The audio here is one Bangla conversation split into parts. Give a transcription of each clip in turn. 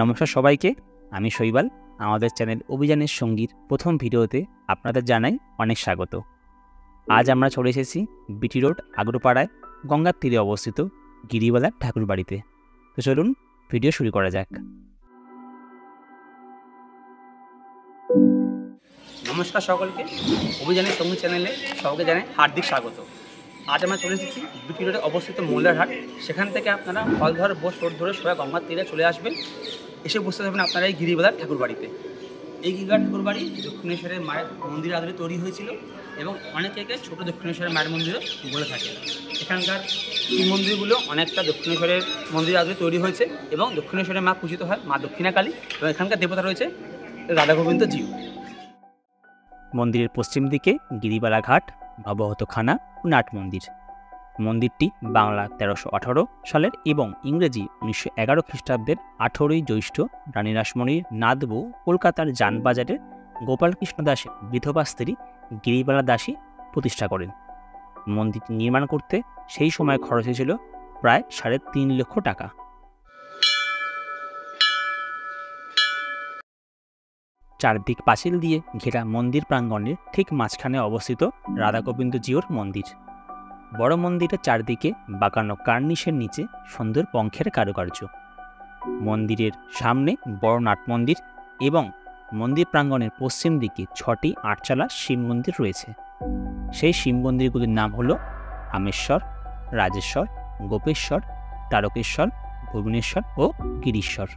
নমস্কার সবাইকে, আমি শৈবাল। আমাদের চ্যানেল অভিযানের সঙ্গীর প্রথম ভিডিওতে আপনাদের জানাই অনেক স্বাগত। আজ আমরা চলে এসেছি বিটি রোড আগ্রপাড়ায় গঙ্গার তীরে অবস্থিত গিরিবালার ঠাকুর বাড়িতে। তো চলুন ভিডিও শুরু করা যাক। নমস্কার সকলকে, অভিযানের সঙ্গী চ্যানেলে সবাইকে জানাই হার্দিক স্বাগত। আজ আমরা চলে এসেছি বিটি রোডে অবস্থিত মোল্লারহাট। সেখান থেকে আপনারা হলধর বোস রোড ধরে সোজা গঙ্গার তীরে চলে আসবেন। এসে বসতে থাকবেন আপনারা এই গিরিবালার ঠাকুর বাড়িতে। এই গিরিবালার ঠাকুর বাড়ি দক্ষিণেশ্বরের মায়ের মন্দির আদলে তৈরি হয়েছিল এবং অনেকে ছোটো দক্ষিণেশ্বরের মায়ের মন্দিরও বলে থাকে। এখানকার এই মন্দিরগুলো অনেকটা দক্ষিণেশ্বরের মন্দির আদলে তৈরি হয়েছে এবং দক্ষিণেশ্বরের মা পূজিত হয় মা দক্ষিণাকালী এবং এখানকার দেবতা রয়েছে রাধা গোবিন্দ জিউ। মন্দিরের পশ্চিম দিকে গিরিবালা ঘাট, নবহতখানা ও নাট মন্দির। মন্দিরটি বাংলা 1318 সালের এবং ইংরেজি 1911 খ্রিস্টাব্দের 18ই জ্যৈষ্ঠ রানী রাসমণির নাতবউ কলকাতার জানবাজারের গোপালকৃষ্ণ দাসের বিধবা স্ত্রী গিরিবালা দাসী প্রতিষ্ঠা করেন। মন্দিরটি নির্মাণ করতে সেই সময় খরচ হয়েছিল প্রায় 3.5 লক্ষ টাকা। চারদিক পাঁচিল দিয়ে ঘেরা মন্দির প্রাঙ্গণের ঠিক মাঝখানে অবস্থিত রাধা গোবিন্দ জিউর মন্দির। বড় মন্দিরের চারদিকে বাঁকানো কার্নিশের নিচে সুন্দর পঙ্খের কারুকার্য। মন্দিরের সামনে বড় নাট মন্দির এবং মন্দির প্রাঙ্গণের পশ্চিম দিকে 6টি 8চালা শিব মন্দির রয়েছে। সেই শিব মন্দিরগুলির নাম হল রামেশ্বর, রাজেশ্বর, গোপেশ্বর, তারকেশ্বর, ভুবনেশ্বর ও গিরিশ্বর।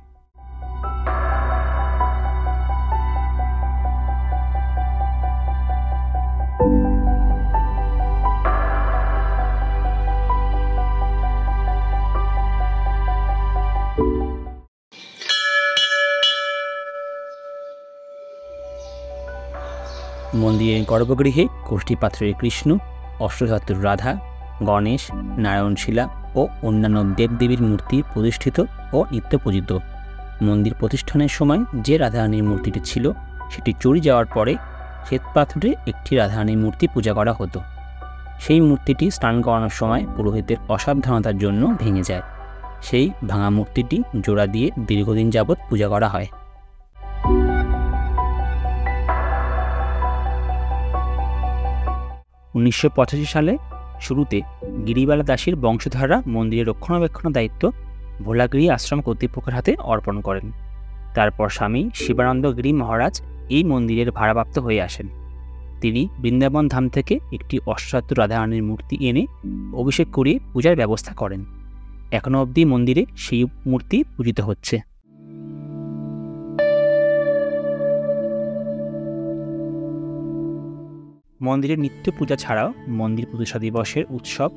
মন্দিরের গর্ভগৃহে কোষ্ঠীপাত্রের কৃষ্ণ, অষ্টধাতুর রাধা, গণেশ, নারায়ণশিলা ও অন্যান্য দেবদেবীর মূর্তি প্রতিষ্ঠিত ও নিত্য পূজিত। মন্দির প্রতিষ্ঠানের সময় যে রাধারানীর মূর্তিটি ছিল সেটি চুরি যাওয়ার পরে শ্বেতপাথরে একটি রাধারানীর মূর্তি পূজা করা হতো। সেই মূর্তিটি স্নান করানোর সময় পুরোহিতের অসাবধানতার জন্য ভেঙে যায়। সেই ভাঙা মূর্তিটি জোড়া দিয়ে দীর্ঘদিন যাবৎ পূজা করা হয়। উনিশশো 85 সালে শুরুতে গিরিবালা দাসীর বংশধররা মন্দিরের রক্ষণাবেক্ষণের দায়িত্ব ভোলাগিরি আশ্রম কর্তৃপক্ষের হাতে অর্পণ করেন। তারপর স্বামী শিবানন্দ গিরি মহারাজ এই মন্দিরের ভাড়াপ্রাপ্ত হয়ে আসেন। তিনি বৃন্দাবন ধাম থেকে একটি অষ্টধাতু রাধারানীর মূর্তি এনে অভিষেক করিয়ে পূজার ব্যবস্থা করেন। এখনও অবধি মন্দিরে সেই মূর্তি পূজিত হচ্ছে। মন্দিরের নিত্য পূজা ছাড়াও মন্দির প্রতিষ্ঠা দিবসের উৎসব,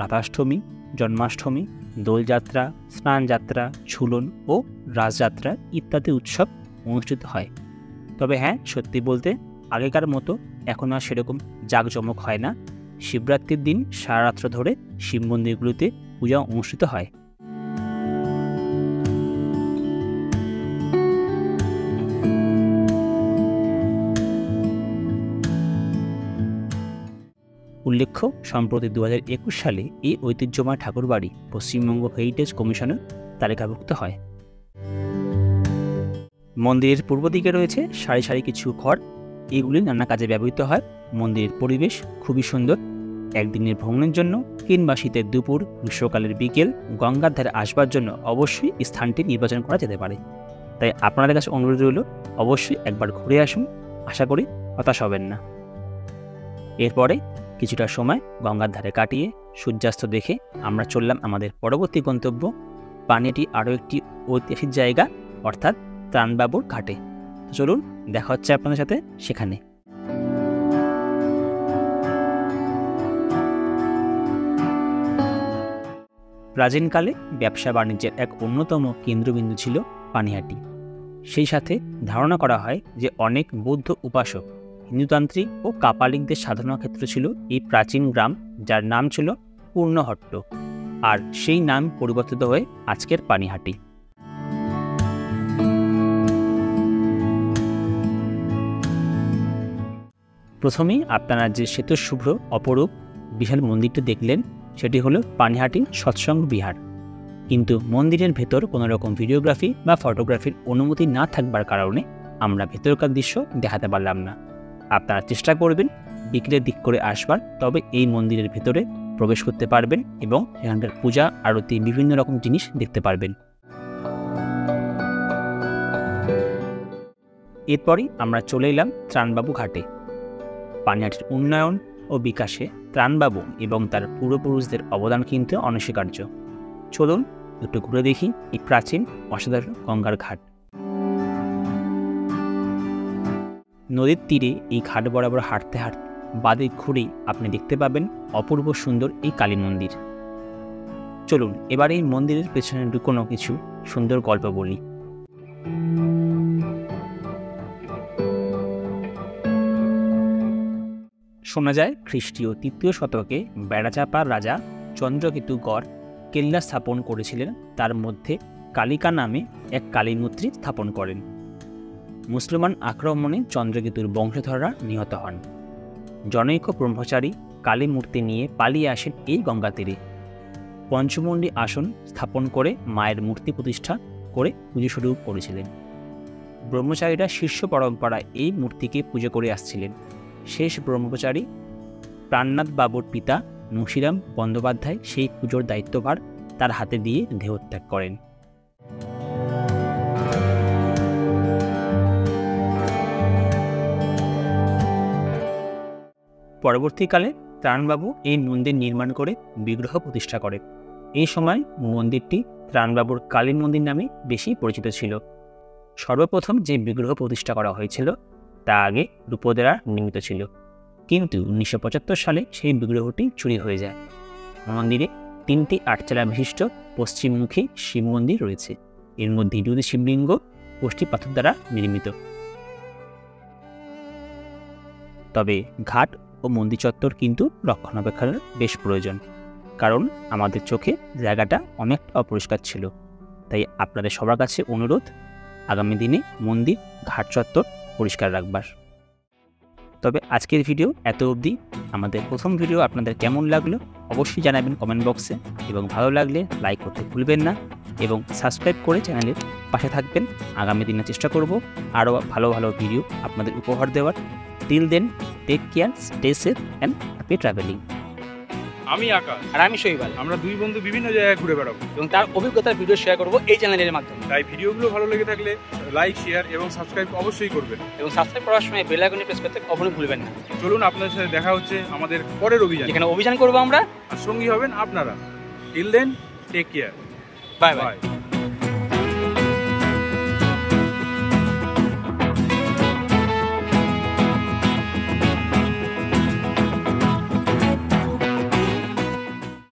রাধাষ্টমী, জন্মাষ্টমী, দোলযাত্রা, স্নানযাত্রা, ঝুলন ও রাসযাত্রা ইত্যাদি উৎসব অনুষ্ঠিত হয়। তবে হ্যাঁ, সত্যি বলতে আগেকার মতো এখন আর সেরকম জাঁকজমক হয় না। শিবরাত্রির দিন সারা রাত্র ধরে শিব মন্দিরগুলিতে পূজা অনুষ্ঠিত হয়। উল্লেখ্য, সম্প্রতি 2021 সালে এই ঐতিহ্যময় ঠাকুরবাড়ি পশ্চিমবঙ্গ হেরিটেজ কমিশনের তালিকাভুক্ত হয়। মন্দিরের পূর্ব দিকে রয়েছে সারি সারি কিছু ঘর। এগুলি নানা কাজে ব্যবহৃত হয়। মন্দিরের পরিবেশ খুবই সুন্দর। একদিনের ভ্রমণের জন্য কিংবা শীতের দুপুর, গ্রীষ্মকালের বিকেল গঙ্গার ধারে আসবার জন্য অবশ্যই স্থানটি নির্বাচন করা যেতে পারে। তাই আপনাদের কাছে অনুরোধ রইল, অবশ্যই একবার ঘুরে আসুন। আশা করি হতাশ হবেন না। এরপরে কিছুটা সময় গঙ্গার ধারে কাটিয়ে সূর্যাস্ত দেখে আমরা চললাম আমাদের পরবর্তী গন্তব্য, পানিহাটি আরও একটি ঐতিহাসিক জায়গা অর্থাৎ ত্রাণবাবুর ঘাটে। তো চলুন, দেখা হচ্ছে আপনাদের সাথে সেখানে। প্রাচীনকালে ব্যবসা বাণিজ্যের এক অন্যতম কেন্দ্রবিন্দু ছিল পানিহাটি। সেই সাথে ধারণা করা হয় যে অনেক বৌদ্ধ উপাসক, হিন্দুতান্ত্রিক ও কাপালিকদের সাধনা ক্ষেত্র ছিল এই প্রাচীন গ্রাম, যার নাম ছিল পূর্ণহট্ট, আর সেই নাম পরিবর্তিত হয়ে আজকের পানিহাটি। প্রথমেই আপনারা যে শ্বেতশুভ্র অপরূপ বিশাল মন্দিরটি দেখলেন সেটি হলো পানিহাটি সৎসঙ্গ বিহার। কিন্তু মন্দিরের ভেতর কোনো রকম ভিডিওগ্রাফি বা ফটোগ্রাফির অনুমতি না থাকবার কারণে আমরা ভেতরকার দৃশ্য দেখাতে পারলাম না। আপনারা চেষ্টা করবেন বিকেলের দিক করে আসবার, তবে এই মন্দিরের ভেতরে প্রবেশ করতে পারবেন এবং সেখানকার পূজা আরতি বিভিন্ন রকম জিনিস দেখতে পারবেন। এরপরই আমরা চলে এলাম ত্রাণবাবু ঘাটে। পানিহাটির উন্নয়ন ও বিকাশে ত্রাণবাবু এবং তার পূর্বপুরুষদের অবদান কিন্তু অনস্বীকার্য। চলুন একটু ঘুরে দেখি এই প্রাচীন অসাধারণ গঙ্গার ঘাট। নদীর তীরে এই ঘাট বরাবর হাঁটতে হাঁটতে বাদে ঘুরেই আপনি দেখতে পাবেন অপূর্ব সুন্দর এই কালী মন্দির। চলুন এবার এই মন্দিরের পেছনে লুকোনো কিছু সুন্দর গল্প বলি। শোনা যায় খ্রিস্টীয় ৩য় শতকে বেড়াচাঁপার রাজা চন্দ্রকেতু গড় কেল্লা স্থাপন করেছিলেন, তার মধ্যে কালিকা নামে এক কালী মূর্তি স্থাপন করেন। মুসলমান আক্রমণে চন্দ্রকেতুর বংশধররা নিহত হন। জনৈক ব্রহ্মচারী কালী মূর্তি নিয়ে পালিয়ে আসেন এই গঙ্গা তীরে। পঞ্চমুণ্ডী আসন স্থাপন করে মায়ের মূর্তি প্রতিষ্ঠা করে পুজো শুরু করেছিলেন। ব্রহ্মচারীরা শীর্ষ পরম্পরায় এই মূর্তিকে পুজো করে আসছিলেন। শেষ ব্রহ্মচারী প্রাণনাথ বাবুর পিতা নসিরাম বন্দ্যোপাধ্যায় সেই পুজোর দায়িত্বভার তার হাতে দিয়ে দেহত্যাগ করেন। পরবর্তীকালে ত্রাণবাবু এই মন্দির নির্মাণ করে বিগ্রহ প্রতিষ্ঠা করেন। এই সময় মন্দিরটি ত্রাণবাবুর কালী মন্দির নামে বেশি পরিচিত ছিল। সর্বপ্রথম যে বিগ্রহ প্রতিষ্ঠা করা হয়েছিল তা আগে রূপো দ্বারা নির্মিত ছিল, কিন্তু 1975 সালে সেই বিগ্রহটি চুরি হয়ে যায়। মন্দিরে 3টি 8 বিশিষ্ট পশ্চিমমুখী শিব মন্দির রয়েছে। এর মধ্যে 2টি শিবলিঙ্গ কোষ্ঠী পাথর দ্বারা নির্মিত। তবে ঘাট ও মন্দির চত্বর কিন্তু রক্ষণাবেক্ষণের বেশ প্রয়োজন, কারণ আমাদের চোখে জায়গাটা অনেকটা অপরিষ্কার ছিল। তাই আপনাদের সবার কাছে অনুরোধ আগামী দিনে মন্দির ঘাট চত্বর পরিষ্কার রাখবার। তবে আজকের ভিডিও এত অবধি। আমাদের প্রথম ভিডিও আপনাদের কেমন লাগলো অবশ্যই জানাবেন কমেন্ট বক্সে, এবং ভালো লাগলে লাইক করতে ভুলবেন না এবং সাবস্ক্রাইব করে চ্যানেলের পাশে থাকবেন। আগামী দিনে চেষ্টা করব আরও ভালো ভালো ভিডিও আপনাদের উপহার দেওয়ার। Till then, take care, stay safe and happy travelling. আমি আকাশ আর আমি শৈবাল। আমরা দুই বন্ধু বিভিন্ন জায়গায় ঘুরে বেড়াবো এবং তার অভিজ্ঞতার ভিডিও শেয়ার করব এই চ্যানেলের মাধ্যমে। তাই ভিডিওগুলো ভালো লেগে থাকলে লাইক, শেয়ার এবং সাবস্ক্রাইব অবশ্যই করবেন। এবং সাবস্ক্রাইব করার সময় বেল আইকনে প্রেস করতে কখনোই ভুলবেন না। চলুন আপনাদের সাথে দেখা হচ্ছে আমাদের পরের অভিযান, যেখানে অভিযান করব আমরা আর সঙ্গী হবেন আপনারা। Till then, take care, bye by.